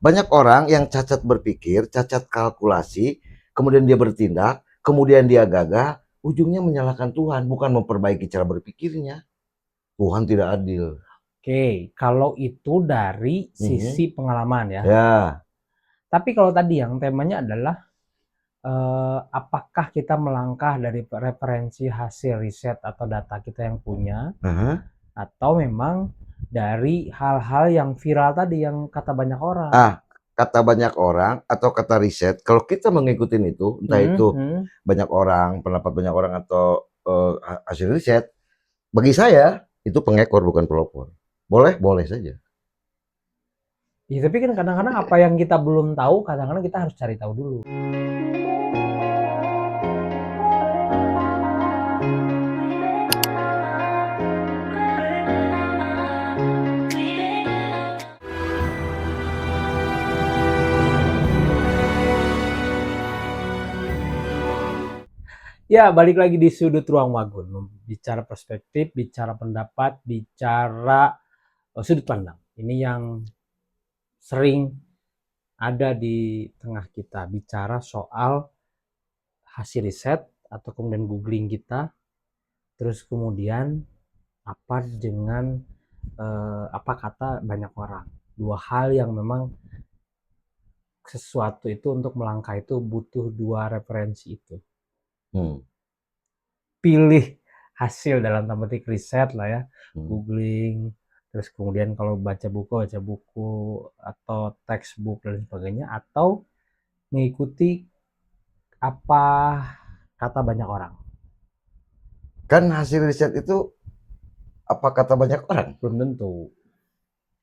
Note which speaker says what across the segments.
Speaker 1: banyak orang yang cacat berpikir, cacat kalkulasi, kemudian dia bertindak, kemudian dia gagal, ujungnya menyalahkan Tuhan, bukan memperbaiki cara berpikirnya. Tuhan tidak adil.
Speaker 2: Oke, kalau itu dari sisi pengalaman ya.
Speaker 1: Ya,
Speaker 2: Tapi kalau tadi yang temanya adalah apakah kita melangkah dari referensi hasil riset atau data kita yang punya, atau memang dari hal-hal yang viral tadi yang kata banyak orang.
Speaker 1: kata banyak orang atau kata riset, kalau kita mengikuti itu, entah itu banyak orang, pendapat banyak orang atau hasil riset, bagi saya itu pengekor bukan pelopor. Boleh, boleh saja.
Speaker 2: Ya, tapi kan kadang-kadang apa yang kita belum tahu, kadang-kadang kita harus cari tahu dulu. Ya, balik lagi di sudut ruang magun. Bicara perspektif, bicara pendapat, bicara sudut pandang. Ini yang sering ada di tengah kita. Bicara soal hasil riset atau kemudian googling kita. Terus kemudian apa dengan apa kata banyak orang. Dua hal yang memang sesuatu itu untuk melangkah itu butuh dua referensi itu. Pilih hasil dalam tanda petik riset lah ya, googling, terus kemudian kalau baca buku atau textbook dan sebagainya, atau mengikuti apa kata banyak orang.
Speaker 1: Kan hasil riset itu apa kata banyak orang?
Speaker 2: Belum tentu.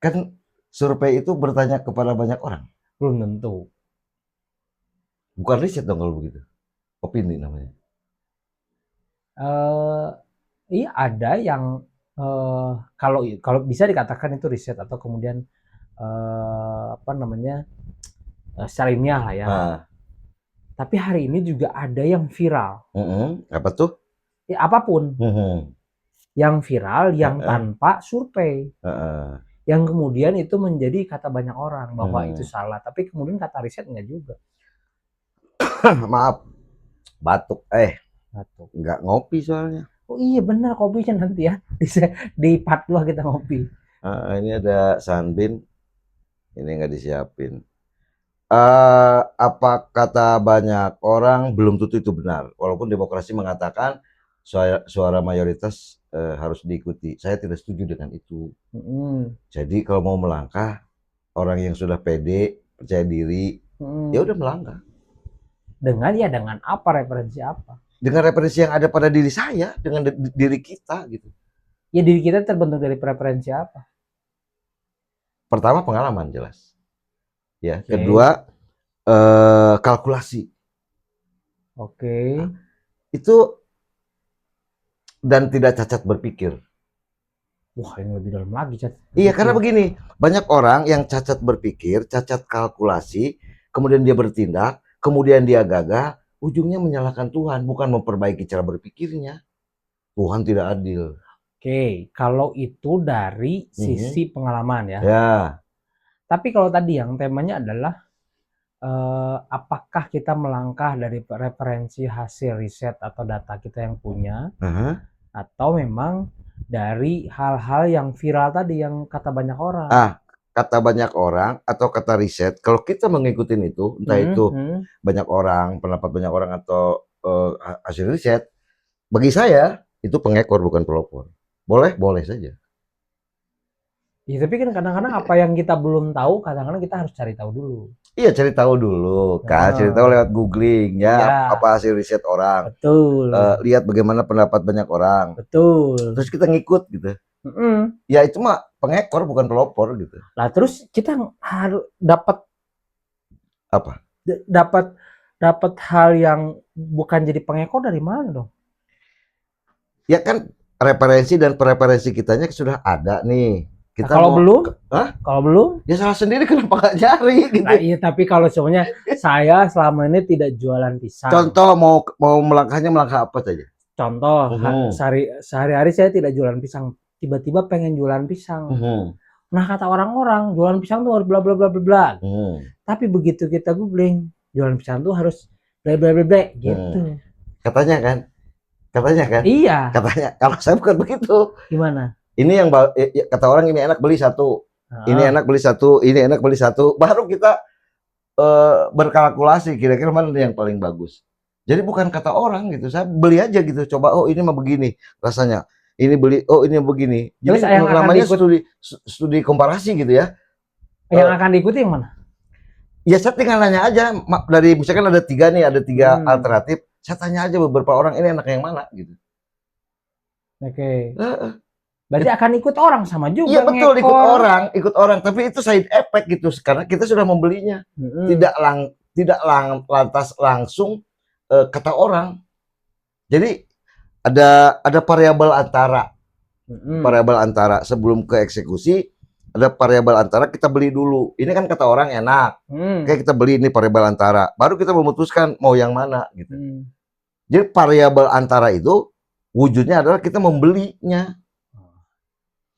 Speaker 1: Kan survei itu bertanya kepada banyak orang.
Speaker 2: Belum tentu.
Speaker 1: Bukan riset dong kalau begitu. Opini namanya.
Speaker 2: Iya ada yang kalau bisa dikatakan itu riset atau kemudian apa namanya secara ilmiah lah ya. Tapi hari ini juga ada yang viral.
Speaker 1: Apa tuh?
Speaker 2: Ya, apapun. Yang viral, yang tanpa survei. Yang kemudian itu menjadi kata banyak orang bahwa itu salah. Tapi kemudian kata riset enggak juga.
Speaker 1: Maaf, batuk.
Speaker 2: Batuk.
Speaker 1: Nggak ngopi soalnya.
Speaker 2: Oh iya benar, kopinya nanti ya. Di part 2 kita ngopi.
Speaker 1: Ini ada Sunbeam. Ini nggak disiapin. Apa kata banyak orang belum tentu itu benar. Walaupun demokrasi mengatakan suara mayoritas harus diikuti. Saya tidak setuju dengan itu. Jadi kalau mau melangkah, orang yang sudah pede, percaya diri, ya udah melangkah.
Speaker 2: Dengan apa, referensi apa?
Speaker 1: Dengan referensi yang ada pada diri saya, dengan diri kita gitu.
Speaker 2: Ya diri kita terbentuk dari preferensi apa?
Speaker 1: Pertama pengalaman jelas. Ya, kedua kalkulasi. Itu dan tidak cacat berpikir.
Speaker 2: Wah, ini lebih dalam lagi, Cat.
Speaker 1: Iya, karena begini, banyak orang yang cacat berpikir, cacat kalkulasi, kemudian dia bertindak, kemudian dia gagal, ujungnya menyalahkan Tuhan, bukan memperbaiki cara berpikirnya. Tuhan tidak adil.
Speaker 2: Oke, kalau itu dari sisi pengalaman ya.
Speaker 1: Ya.
Speaker 2: Tapi kalau tadi yang temanya adalah apakah kita melangkah dari referensi hasil riset atau data kita yang punya, atau memang dari hal-hal yang viral tadi yang kata banyak orang.
Speaker 1: Kata banyak orang atau kata riset, kalau kita mengikuti itu, entah itu banyak orang, pendapat banyak orang atau hasil riset, bagi saya itu pengekor bukan pelopor. Boleh, boleh saja.
Speaker 2: Ya, tapi kan kadang-kadang apa yang kita belum tahu, kadang-kadang kita harus cari tahu dulu.
Speaker 1: Iya, cari tahu dulu kan, cari tahu lewat googling ya, apa hasil riset orang.
Speaker 2: Betul.
Speaker 1: Lihat bagaimana pendapat banyak orang.
Speaker 2: Betul.
Speaker 1: Terus kita ngikut gitu. Ya itu mah pengekor bukan pelopor gitu.
Speaker 2: Lah terus kita harus dapat
Speaker 1: apa?
Speaker 2: Dapat hal yang bukan jadi pengekor dari mana dong?
Speaker 1: Ya kan referensi dan preferensi kitanya sudah ada nih. Kita
Speaker 2: kalau belum? Kalau belum?
Speaker 1: Ya salah sendiri, kenapa nggak cari gitu.
Speaker 2: Nah, iya, tapi kalau sebenarnya saya selama ini tidak jualan pisang.
Speaker 1: Contoh mau melangkahnya melangkah apa saja?
Speaker 2: Contoh, sehari-hari saya tidak jualan pisang. Tiba-tiba pengen jualan pisang. Nah, kata orang-orang jualan pisang tuh harus bla bla bla bla bla. Tapi begitu kita googling, jualan pisang tuh harus bla bla bla bla gitu.
Speaker 1: Katanya kan?
Speaker 2: Iya.
Speaker 1: Katanya. Kalau saya bukan begitu.
Speaker 2: Gimana?
Speaker 1: Ini yang kata orang ini enak beli satu. Ini enak beli satu, ini enak beli satu. Baru kita berkalkulasi kira-kira mana yang paling bagus. Jadi bukan kata orang gitu. Saya beli aja gitu. Coba ini mah begini rasanya. Ini beli ini begini. Jadi
Speaker 2: Terus yang
Speaker 1: namanya studi komparasi gitu ya.
Speaker 2: Yang akan diikuti yang mana?
Speaker 1: Ya saya tinggal nanya aja dari misalkan ada tiga alternatif. Saya tanya aja beberapa orang ini enak yang mana gitu.
Speaker 2: Oke. Berarti akan ikut orang sama juga.
Speaker 1: Iya betul, ikut orang, tapi itu side effect gitu karena kita sudah membelinya. Tidak lantas langsung kata orang. Jadi ada variabel antara sebelum ke eksekusi, ada variabel antara kita beli dulu. Ini kan kata orang enak. Kayak kita beli ini variabel antara, baru kita memutuskan mau yang mana gitu. Jadi variabel antara itu wujudnya adalah kita membelinya.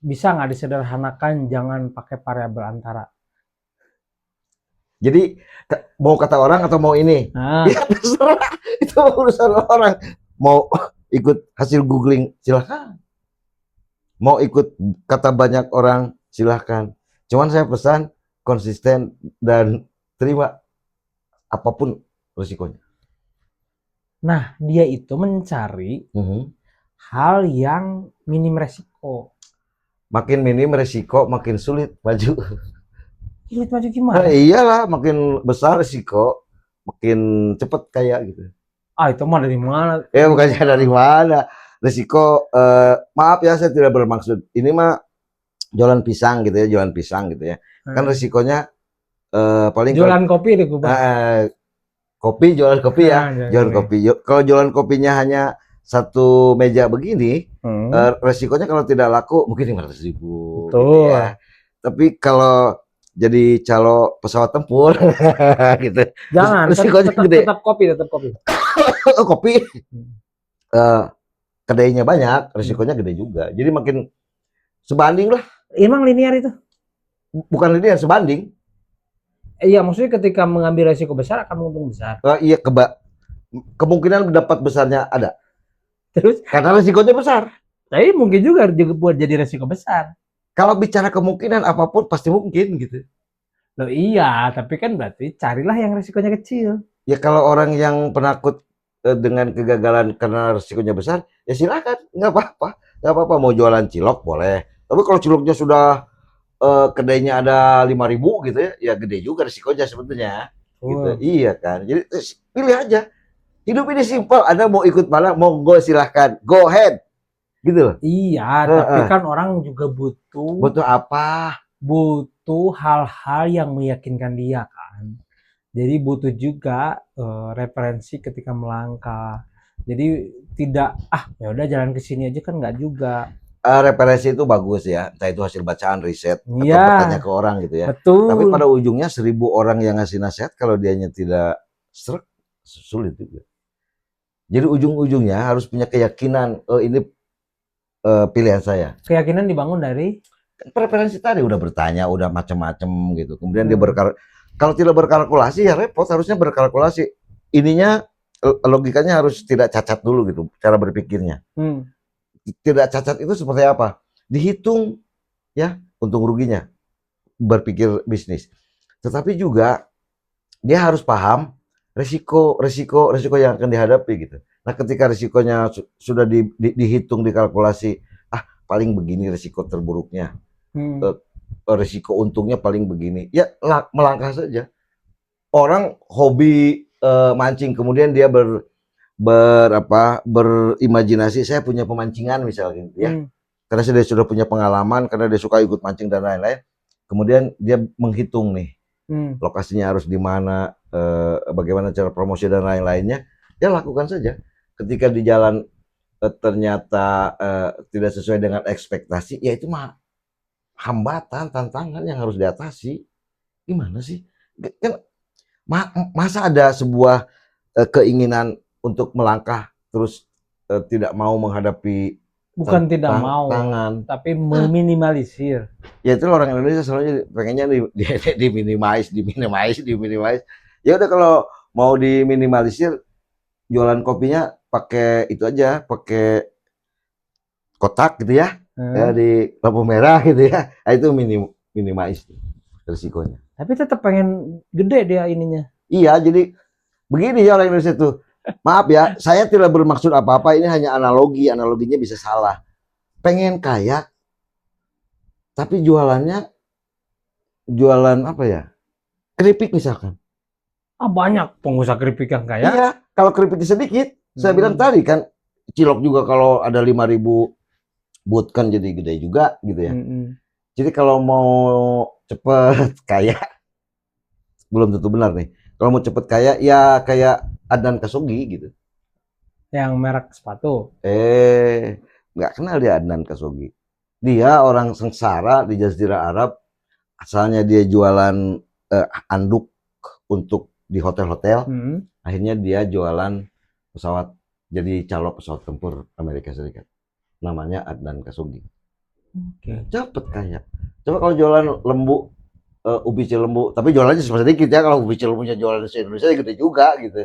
Speaker 2: Bisa nggak disederhanakan jangan pakai variabel antara?
Speaker 1: Jadi mau kata orang atau mau ini? Ya terserah, itu urusan orang. Mau ikut hasil googling silahkan. Mau ikut kata banyak orang silahkan. Cuman saya pesan konsisten dan terima apapun risikonya.
Speaker 2: Nah, dia itu mencari hal yang minim resiko.
Speaker 1: Makin minim resiko, makin sulit maju.
Speaker 2: Sulit maju gimana?
Speaker 1: Iyalah, makin besar resiko, makin cepet kaya gitu.
Speaker 2: Itu mah dari mana?
Speaker 1: Bukannya dari mana. Resiko, maaf ya saya tidak bermaksud. Ini mah jualan pisang gitu ya. Kan resikonya paling
Speaker 2: jualan kopi deh gue.
Speaker 1: Jualan kopi ya. Jualan kopi. Kalau jualan kopinya hanya satu meja begini, resikonya kalau tidak laku mungkin 500.000. Gitu ya. Tapi kalau jadi calo pesawat tempur gitu.
Speaker 2: Jangan, tetap kopi.
Speaker 1: Kopi kedainya banyak, resikonya gede juga. Jadi makin sebanding lah.
Speaker 2: Emang linear itu?
Speaker 1: Bukan linear, sebanding.
Speaker 2: Iya, maksudnya ketika mengambil resiko besar akan untung besar.
Speaker 1: Iya, kemungkinan dapat besarnya ada.
Speaker 2: Terus
Speaker 1: karena resikonya besar.
Speaker 2: Tapi mungkin juga buat jadi resiko besar.
Speaker 1: Kalau bicara kemungkinan apapun pasti mungkin gitu.
Speaker 2: Loh iya, tapi kan berarti carilah yang resikonya kecil.
Speaker 1: Ya kalau orang yang penakut dengan kegagalan karena resikonya besar, ya silakan, nggak apa-apa. Mau jualan cilok boleh. Tapi kalau ciloknya sudah kedainya ada 5.000 gitu ya gede juga resikonya sebetulnya. Gitu. Iya kan. Jadi pilih aja. Hidup ini simpel. Anda mau ikut mana, mau go silahkan. Go ahead. Gitu loh.
Speaker 2: Iya, tapi kan orang juga butuh.
Speaker 1: Butuh apa?
Speaker 2: Butuh hal-hal yang meyakinkan dia kan. Jadi butuh juga referensi ketika melangkah. Jadi tidak ya udah jalan ke sini aja kan nggak juga.
Speaker 1: Referensi itu bagus ya, entah itu hasil bacaan, riset, atau bertanya ke orang gitu ya.
Speaker 2: Betul.
Speaker 1: Tapi pada ujungnya 1.000 orang yang ngasih nasihat kalau dianya tidak serak, sulit juga. Jadi ujung-ujungnya harus punya keyakinan, ini pilihan saya.
Speaker 2: Keyakinan dibangun dari
Speaker 1: preferensi tadi, udah bertanya, udah macam-macam gitu. Kemudian dia kalau tidak berkalkulasi ya repot, harusnya berkalkulasi. Ininya logikanya harus tidak cacat dulu gitu, cara berpikirnya. Tidak cacat itu seperti apa? Dihitung ya untung ruginya, berpikir bisnis. Tetapi juga dia harus paham resiko yang akan dihadapi gitu. Nah, ketika risikonya sudah dihitung, dikalkulasi, paling begini risiko terburuknya, risiko untungnya paling begini, ya melangkah saja. Orang hobi mancing, kemudian dia berimajinasi, saya punya pemancingan misalnya gitu ya. Karena dia sudah punya pengalaman, karena dia suka ikut mancing dan lain-lain. Kemudian dia menghitung nih, lokasinya harus di mana, bagaimana cara promosi dan lain-lainnya. Ya lakukan saja. Ketika di jalan ternyata tidak sesuai dengan ekspektasi, ya itu mah hambatan, tantangan yang harus diatasi. Gimana sih? Kan masa ada sebuah keinginan untuk melangkah terus tidak mau menghadapi
Speaker 2: Bukan tidak mau,
Speaker 1: tangan,
Speaker 2: tapi meminimalisir.
Speaker 1: ya itu orang Indonesia selalu pengennya diminimais. Ya udah kalau mau diminimalisir, jualan kopinya pakai itu aja, pakai kotak gitu ya, ya di lampu merah gitu ya. Nah, itu minimais risikonya.
Speaker 2: Tapi tetap pengen gede dia ininya.
Speaker 1: Iya, jadi begini ya orang Indonesia tuh. Maaf ya, saya tidak bermaksud apa-apa, ini hanya analogi, analoginya bisa salah. Pengen kaya, tapi jualannya jualan apa ya? Keripik misalkan.
Speaker 2: Banyak pengusaha keripik yang kaya.
Speaker 1: Iya, kalau keripiknya sedikit, saya bilang tadi kan, cilok juga kalau ada 5.000 but kan jadi gede juga gitu ya. Jadi kalau mau cepet kaya, belum tentu benar nih. Kalau mau cepet kaya, ya kayak Adnan Khashoggi gitu.
Speaker 2: Yang merek sepatu.
Speaker 1: Nggak kenal dia Adnan Khashoggi. Dia orang sengsara di Jazirah Arab, asalnya dia jualan anduk untuk di hotel-hotel. Akhirnya dia jualan pesawat, jadi calon pesawat tempur Amerika Serikat. Namanya Adnan Khashoggi. Cepet kaya. Coba kalau jualan lembu, ubi cilembu, tapi jualannya sedikit ya. Kalau ubi cilembunya jualan di Indonesia ya gede juga gitu.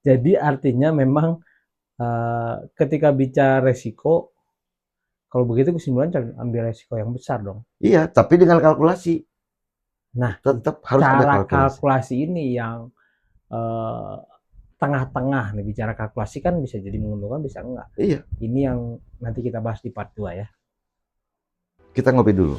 Speaker 2: Jadi artinya memang ketika bicara resiko, kalau begitu kesimpulan jangan ambil resiko yang besar dong.
Speaker 1: Iya, tapi dengan kalkulasi.
Speaker 2: Nah,
Speaker 1: tetap harus ada
Speaker 2: kalkulasi ini yang tengah-tengah nih, bicara kalkulasi kan bisa jadi menguntungkan bisa enggak.
Speaker 1: Iya.
Speaker 2: Ini yang nanti kita bahas di part 2 ya.
Speaker 1: Kita ngopi dulu.